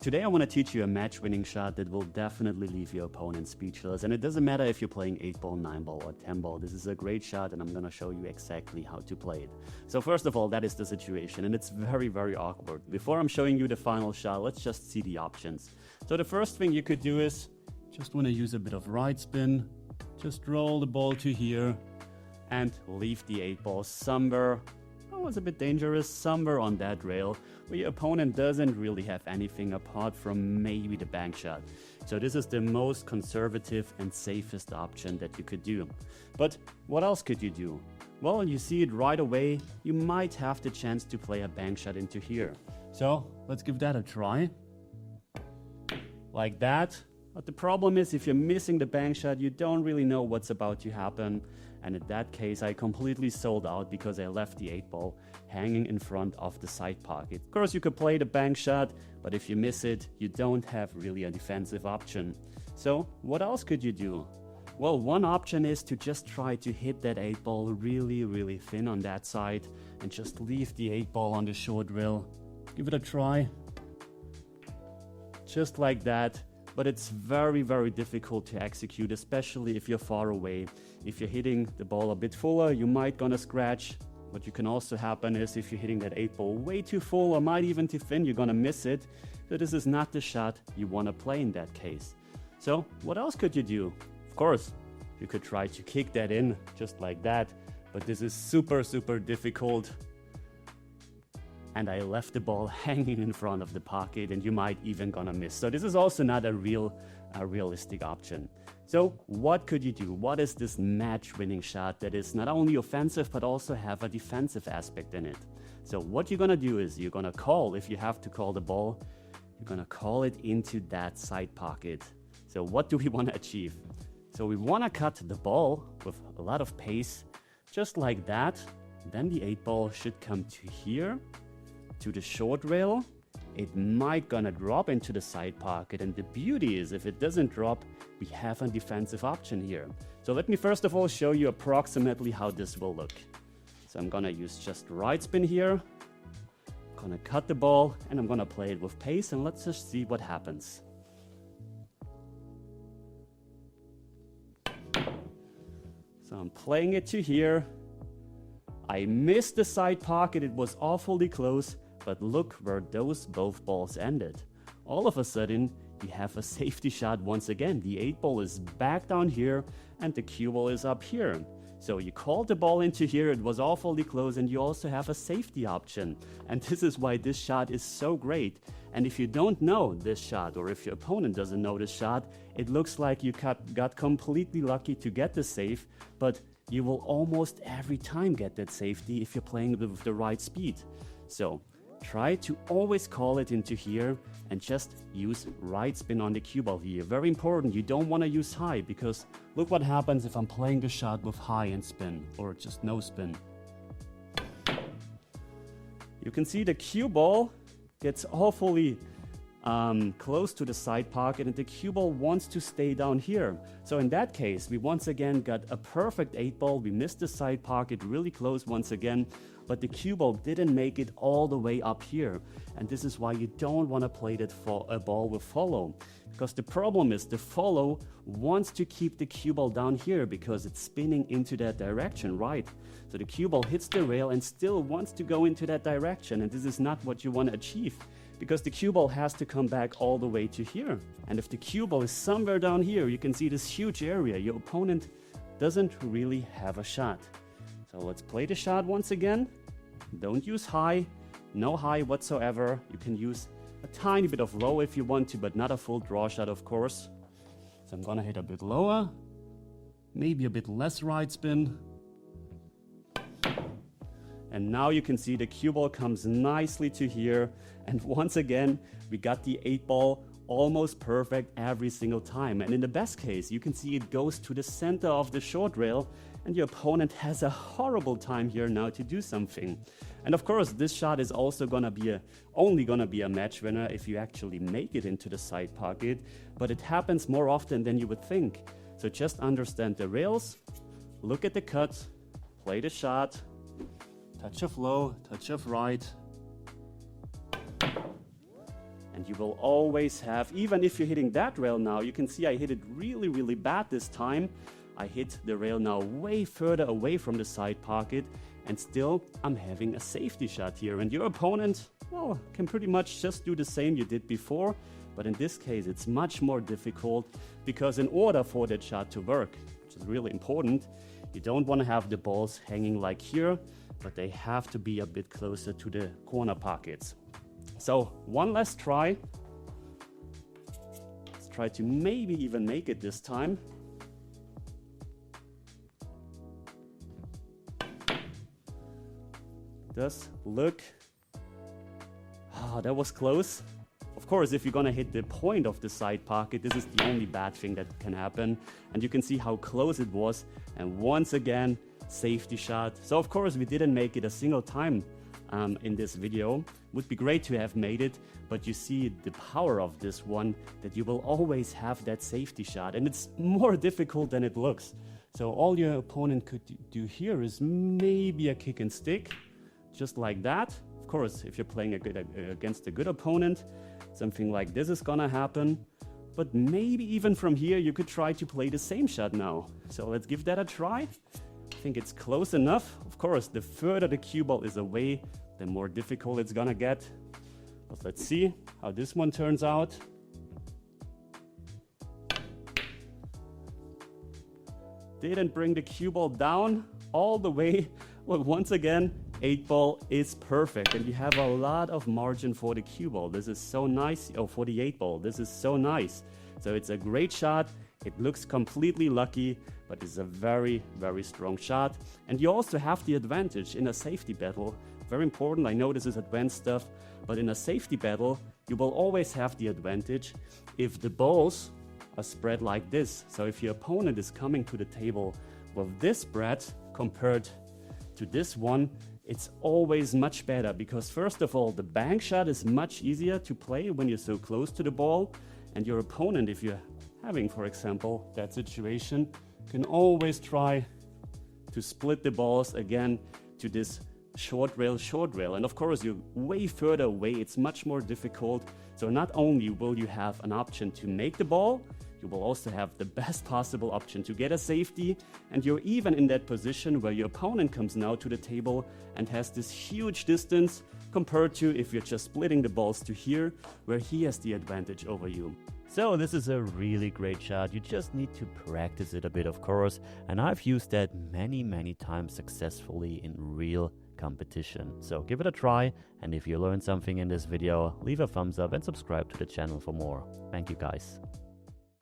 Today I want to teach you a match-winning shot that will definitely leave your opponent speechless, and it doesn't matter if you're playing 8-ball, 9-ball or 10-ball. This is a great shot and I'm going to show you exactly how to play it. So first of all, that is the situation, and it's very, very awkward. Before I'm showing you the final shot, let's just see the options. So the first thing you could do is just want to use a bit of right spin, just roll the ball to here and leave the 8-ball somewhere. Oh, it's a bit dangerous, somewhere on that rail where your opponent doesn't really have anything apart from maybe the bank shot. So this is the most conservative and safest option that you could do. But what else could you do? Well, you see it right away, you might have the chance to play a bank shot into here. So let's give that a try. Like that. But the problem is, if you're missing the bank shot, you don't really know what's about to happen. And in that case, I completely sold out because I left the 8-ball hanging in front of the side pocket. Of course, you could play the bank shot, but if you miss it, you don't have really a defensive option. So what else could you do? Well, one option is to just try to hit that 8-ball really, really thin on that side and just leave the 8-ball on the short rail. Give it a try. Just like that. But it's very, very difficult to execute, especially if you're far away. If you're hitting the ball a bit fuller, you might gonna scratch. What you can also happen is if you're hitting that 8-ball way too full or might even too thin, you're gonna miss it. So this is not the shot you wanna play in that case. So what else could you do? Of course, you could try to kick that in just like that, but this is super, super difficult. And I left the ball hanging in front of the pocket and you might even gonna miss. So this is also not a realistic option. So what could you do? What is this match-winning shot that is not only offensive but also have a defensive aspect in it? So what you're gonna do is you're gonna call, if you have to call the ball, you're gonna call it into that side pocket. So what do we wanna achieve? So we wanna cut the ball with a lot of pace, just like that. Then the 8-ball should come to here, to the short rail. It might gonna drop into the side pocket, and the beauty is if it doesn't drop, we have a defensive option here. So let me first of all show you approximately how this will look. So I'm gonna use just right spin here, I'm gonna cut the ball and I'm gonna play it with pace, and let's just see what happens. So I'm playing it to here. I missed the side pocket, it was awfully close. But look where those both balls ended. All of a sudden, you have a safety shot once again. The 8-ball is back down here and the cue ball is up here. So you called the ball into here, it was awfully close, and you also have a safety option. And this is why this shot is so great. And if you don't know this shot, or if your opponent doesn't know this shot, it looks like you got completely lucky to get the save, but you will almost every time get that safety if you're playing with the right speed. So try to always call it into here and just use right spin on the cue ball here. Very important, you don't want to use high, because look what happens if I'm playing the shot with high and spin or just no spin. You can see the cue ball gets awfully close to the side pocket and the cue ball wants to stay down here. So in that case, we once again got a perfect 8-ball. We missed the side pocket really close once again, but the cue ball didn't make it all the way up here. And this is why you don't want to play that for a ball with follow. Because the problem is the follow wants to keep the cue ball down here because it's spinning into that direction, right? So the cue ball hits the rail and still wants to go into that direction. And this is not what you want to achieve, because the cue ball has to come back all the way to here. And if the cue ball is somewhere down here, you can see this huge area. Your opponent doesn't really have a shot. So let's play the shot once again. Don't use high, no high whatsoever. You can use a tiny bit of low if you want to, but not a full draw shot, of course. So I'm gonna hit a bit lower, maybe a bit less right spin. And now you can see the cue ball comes nicely to here. And once again, we got the 8-ball almost perfect every single time. And in the best case, you can see it goes to the center of the short rail and your opponent has a horrible time here now to do something. And of course, this shot is also only gonna be a match winner if you actually make it into the side pocket, but it happens more often than you would think. So just understand the rails, look at the cut, play the shot, touch of low, touch of right. And you will always have, even if you're hitting that rail now, you can see I hit it really, really bad this time. I hit the rail now way further away from the side pocket, and still I'm having a safety shot here. And your opponent, well, can pretty much just do the same you did before. But in this case, it's much more difficult because in order for that shot to work, which is really important, you don't want to have the balls hanging like here, but they have to be a bit closer to the corner pockets. So one last try. Let's try to maybe even make it this time. Does look, that was close. Of course, if you're gonna hit the point of the side pocket, this is the only bad thing that can happen. And you can see how close it was. And once again, safety shot. So of course, we didn't make it a single time in this video. Would be great to have made it, but you see the power of this one, that you will always have that safety shot. And it's more difficult than it looks. So all your opponent could do here is maybe a kick and stick. Just like that. Of course, if you're playing against a good opponent, something like this is gonna happen. But maybe even from here, you could try to play the same shot now. So let's give that a try. I think it's close enough. Of course, the further the cue ball is away, the more difficult it's gonna get. But let's see how this one turns out. Didn't bring the cue ball down all the way. Well, once again, 8-ball is perfect, and you have a lot of margin for the cue ball. This is so nice. Oh, for the 8-ball, this is so nice. So it's a great shot. It looks completely lucky, but it's a very, very strong shot. And you also have the advantage in a safety battle. Very important. I know this is advanced stuff, but in a safety battle, you will always have the advantage if the balls are spread like this. So if your opponent is coming to the table with this spread compared to this one, it's always much better because first of all, the bank shot is much easier to play when you're so close to the ball, and your opponent, if you're having, for example, that situation, can always try to split the balls again to this short rail. And of course, you're way further away. It's much more difficult. So not only will you have an option to make the ball, you will also have the best possible option to get a safety, and you're even in that position where your opponent comes now to the table and has this huge distance compared to if you're just splitting the balls to here, where he has the advantage over you. So this is a really great shot. You just need to practice it a bit, of course, and I've used that many times successfully in real competition. So give it a try, and if you learned something in this video, leave a thumbs up and subscribe to the channel for more. Thank you guys.